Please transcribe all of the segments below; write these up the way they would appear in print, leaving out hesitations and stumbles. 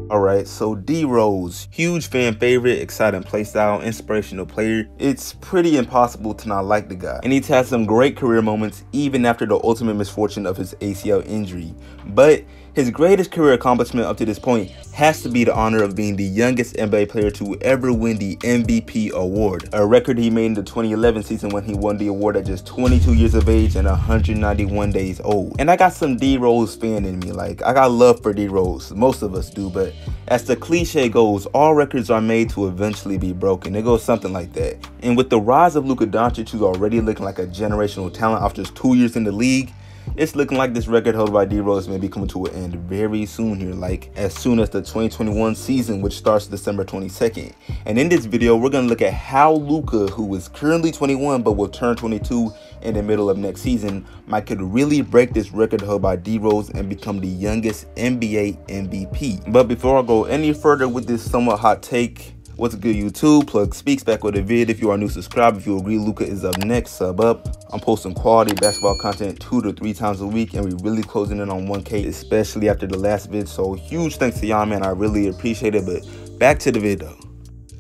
Alright, so D Rose, huge fan favorite, exciting playstyle, inspirational player. It's pretty impossible to not like the guy. And he's had some great career moments even after the ultimate misfortune of his ACL injury. But his greatest career accomplishment up to this point has to be the honor of being the youngest NBA player to ever win the MVP award, a record he made in the 2011 season when he won the award at just 22 years of age and 191 days old. And I got some D Rose fan in me, like I got love for D Rose, most of us do, but as the cliche goes, all records are made to eventually be broken. It goes something like that. And with the rise of Luka Doncic, who's already looking like a generational talent after just 2 years in the league, it's looking like this record held by D Rose may be coming to an end very soon here, like as soon as the 2021 season, which starts December 22nd. And in this video, we're going to look at how Luka, who is currently 21 but will turn 22 in the middle of next season, might could really break this record held by D Rose and become the youngest NBA MVP. But before I go any further with this somewhat hot take, what's good, YouTube? Plug Speaks back with a vid. If you are new, subscribe. If you agree, Luka is up next, sub up. I'm posting quality basketball content 2 to 3 times a week, and we're really closing in on 1K, especially after the last vid. So huge thanks to y'all, man. I really appreciate it. But back to the vid though.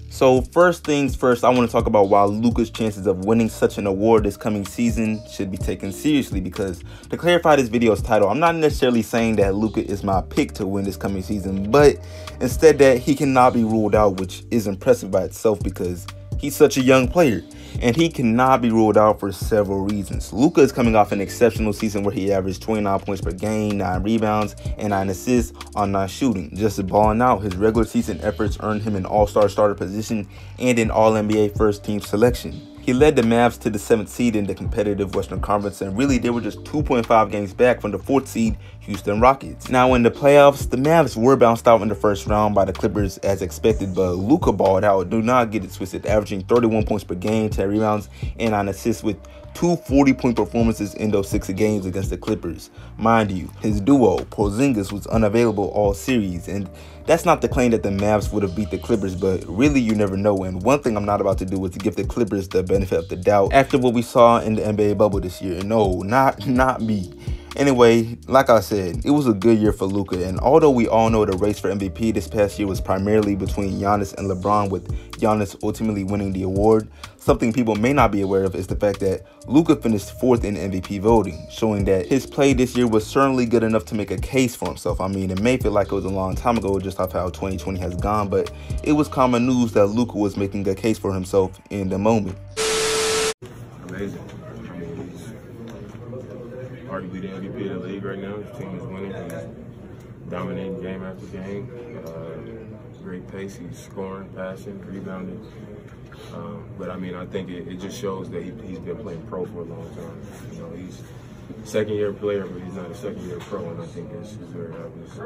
So first things first, I want to talk about why Luka's chances of winning such an award this coming season should be taken seriously, because to clarify this video's title, I'm not necessarily saying that Luka is my pick to win this coming season, but instead that he cannot be ruled out, which is impressive by itself because he's such a young player. And he cannot be ruled out for several reasons. Luka is coming off an exceptional season where he averaged 29 points per game, 9 rebounds, and 9 assists on 9 shooting. Just balling out, his regular season efforts earned him an all-star starter position and an all-NBA first team selection. He led the Mavs to the 7th seed in the competitive Western Conference, and really they were just 2.5 games back from the 4th seed Houston Rockets. Now in the playoffs, the Mavs were bounced out in the first round by the Clippers as expected, but Luka balled out. Do not get it twisted, averaging 31 points per game, 10 rebounds, and 9 assists with 2 40-point performances in those 6 games against the Clippers. Mind you, his duo, Porzingis, was unavailable all series, and that's not the claim that the Mavs would have beat the Clippers, but really you never know. And one thing I'm not about to do is to give the Clippers the benefit of the doubt after what we saw in the NBA bubble this year. No, not me. Anyway, like I said, it was a good year for Luka, and although we all know the race for MVP this past year was primarily between Giannis and LeBron, with Giannis ultimately winning the award, something people may not be aware of is the fact that Luka finished 4th in MVP voting, showing that his play this year was certainly good enough to make a case for himself. I mean, it may feel like it was a long time ago just off how 2020 has gone, but it was common news that Luka was making a case for himself in the moment. Amazing. Arguably the MVP of the league right now. His team is winning. He's dominating game after game. Great pace. He's scoring, passing, rebounding. But I mean, I think it just shows that he's been playing pro for a long time. You know, he's a second-year player, but he's not a second-year pro, and I think it's very obvious.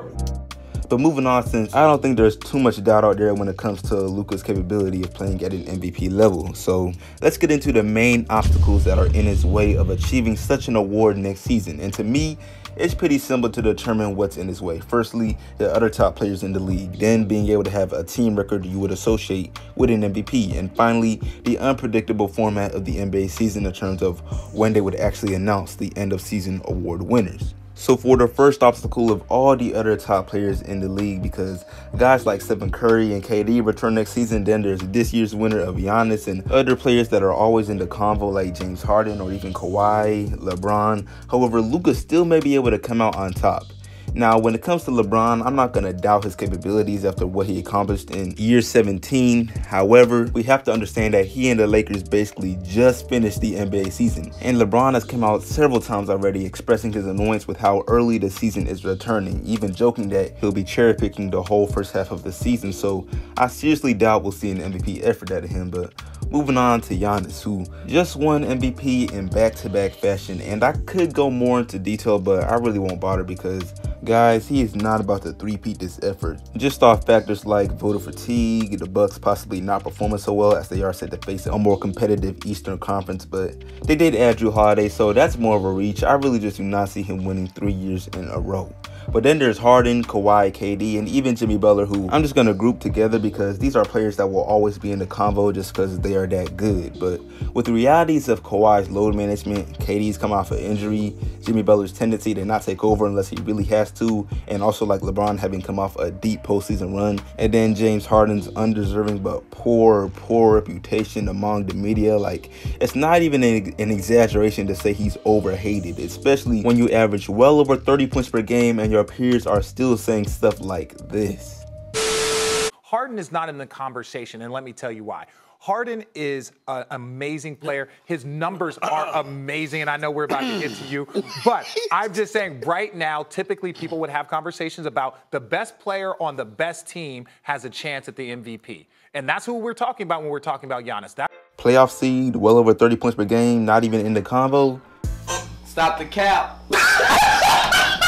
But moving on, since I don't think there's too much doubt out there when it comes to Luka's capability of playing at an MVP level. So let's get into the main obstacles that are in his way of achieving such an award next season. And to me, it's pretty simple to determine what's in his way. Firstly, the other top players in the league, then being able to have a team record you would associate with an MVP, and finally, the unpredictable format of the NBA season in terms of when they would actually announce the end of season award winners. So for the first obstacle of all the other top players in the league, because guys like Stephen Curry and KD return next season, then there's this year's winner of Giannis and other players that are always in the convo like James Harden or even Kawhi, LeBron. However, Luka still may be able to come out on top. Now, when it comes to LeBron, I'm not going to doubt his capabilities after what he accomplished in year 17. However, we have to understand that he and the Lakers basically just finished the NBA season. And LeBron has come out several times already expressing his annoyance with how early the season is returning, even joking that he'll be cherry-picking the whole first half of the season. So I seriously doubt we'll see an MVP effort out of him. But moving on to Giannis, who just won MVP in back-to-back fashion. And I could go more into detail, but I really won't bother because, guys, he is not about to three-peat this effort. Just off factors like voter fatigue, the Bucks possibly not performing so well as they are set to face a more competitive Eastern Conference, but they did add Drew Holiday, so that's more of a reach. I really just do not see him winning 3 years in a row. But then there's Harden, Kawhi, KD, and even Jimmy Butler, who I'm just going to group together because these are players that will always be in the convo just because they are that good. But with the realities of Kawhi's load management, KD's come off an injury, Jimmy Butler's tendency to not take over unless he really has to, and also like LeBron having come off a deep postseason run, and then James Harden's undeserving but poor reputation among the media, like it's not even an exaggeration to say he's overhated, especially when you average well over 30 points per game and your peers are still saying stuff like this. Harden is not in the conversation, and let me tell you why. Harden is an amazing player. His numbers are amazing, and I know we're about to get to you. But I'm just saying right now, typically people would have conversations about the best player on the best team has a chance at the MVP. And that's who we're talking about when we're talking about Giannis. Playoff seed, well over 30 points per game, not even in the convo. Stop the cap. Stop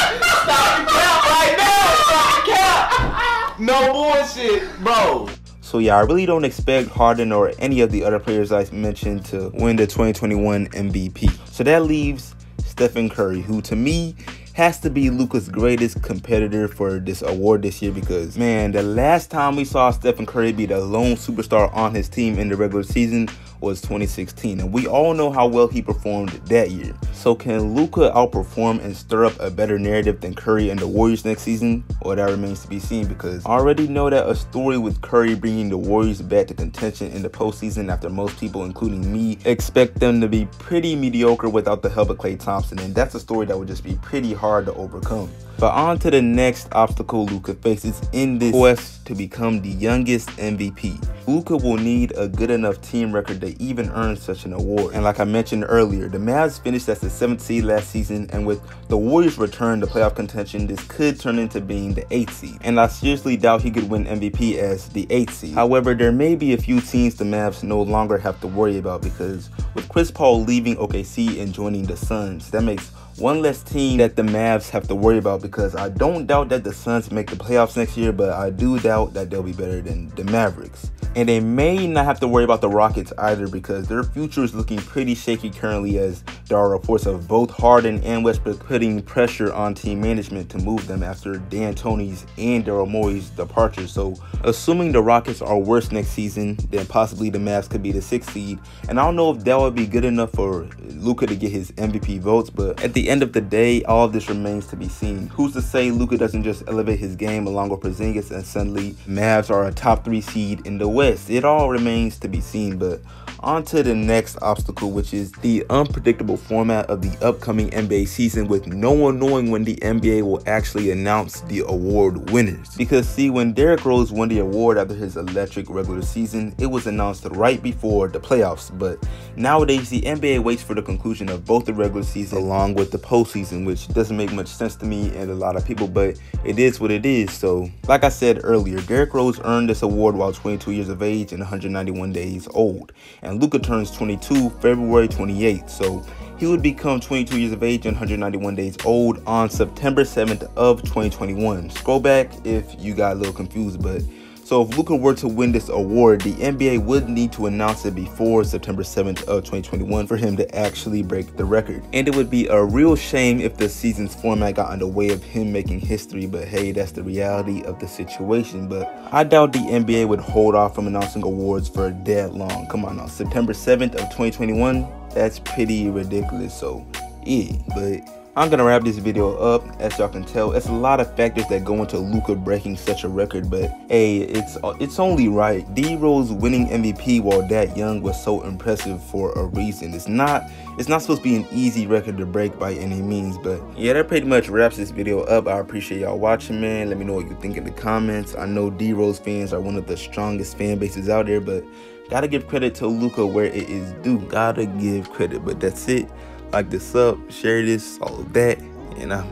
the cap right now. Stop the cap. No bullshit, bro. So yeah, I really don't expect Harden or any of the other players I mentioned to win the 2021 MVP. So that leaves Stephen Curry, who to me has to be Luka's greatest competitor for this award this year, because man, the last time we saw Stephen Curry be the lone superstar on his team in the regular season was 2016, and we all know how well he performed that year. So can Luka outperform and stir up a better narrative than Curry and the Warriors next season? Well, that remains to be seen, because I already know that a story with Curry bringing the Warriors back to contention in the postseason after most people, including me, expect them to be pretty mediocre without the help of Klay Thompson, and that's a story that would just be pretty hard to overcome. But on to the next obstacle Luka faces in this quest to become the youngest MVP. Luka will need a good enough team record to even earn such an award. And like I mentioned earlier, the Mavs finished as the 7th seed last season, and with the Warriors' return to playoff contention, this could turn into being the 8th seed. And I seriously doubt he could win MVP as the 8th seed. However, there may be a few teams the Mavs no longer have to worry about, because with Chris Paul leaving OKC and joining the Suns, that makes one less team that the Mavs have to worry about, because I don't doubt that the Suns make the playoffs next year, but I do doubt that they'll be better than the Mavericks. And they may not have to worry about the Rockets either, because their future is looking pretty shaky currently, as there are reports of both Harden and Westbrook putting pressure on team management to move them after D'Antoni's and Daryl Morey's departure. So assuming the Rockets are worse next season, then possibly the Mavs could be the 6th seed. And I don't know if that would be good enough for Luka to get his MVP votes, but at the end of the day, all of this remains to be seen. Who's to say Luka doesn't just elevate his game along with Porzingis and suddenly Mavs are a top 3 seed in the West? It all remains to be seen. But on to the next obstacle, which is the unpredictable format of the upcoming NBA season, with no one knowing when the NBA will actually announce the award winners. Because see, when Derrick Rose won the award after his electric regular season, it was announced right before the playoffs. But nowadays, the NBA waits for the conclusion of both the regular season along with the postseason, which doesn't make much sense to me and a lot of people, but it is what it is. So like I said earlier, Derrick Rose earned this award while 22 years of age and 191 days old, and Luka turns 22 February 28th, so he would become 22 years of age and 191 days old on September 7th of 2021. Scroll back if you got a little confused, but so if Luka were to win this award, the NBA would need to announce it before September 7th of 2021 for him to actually break the record. And it would be a real shame if the season's format got in the way of him making history, but hey, that's the reality of the situation. But I doubt the NBA would hold off from announcing awards for that long. Come on now, September 7th of 2021, that's pretty ridiculous. So yeah, but I'm gonna wrap this video up. As y'all can tell, it's a lot of factors that go into Luka breaking such a record, but hey, it's only right. D Rose winning MVP while that young was so impressive for a reason. It's not supposed to be an easy record to break by any means. But yeah, that pretty much wraps this video up. I appreciate y'all watching, man. Let me know what you think in the comments. I know D Rose fans are one of the strongest fan bases out there, but gotta give credit to Luka where it is due. Gotta give credit. But that's it. Like this up, share this, all of that, and I'm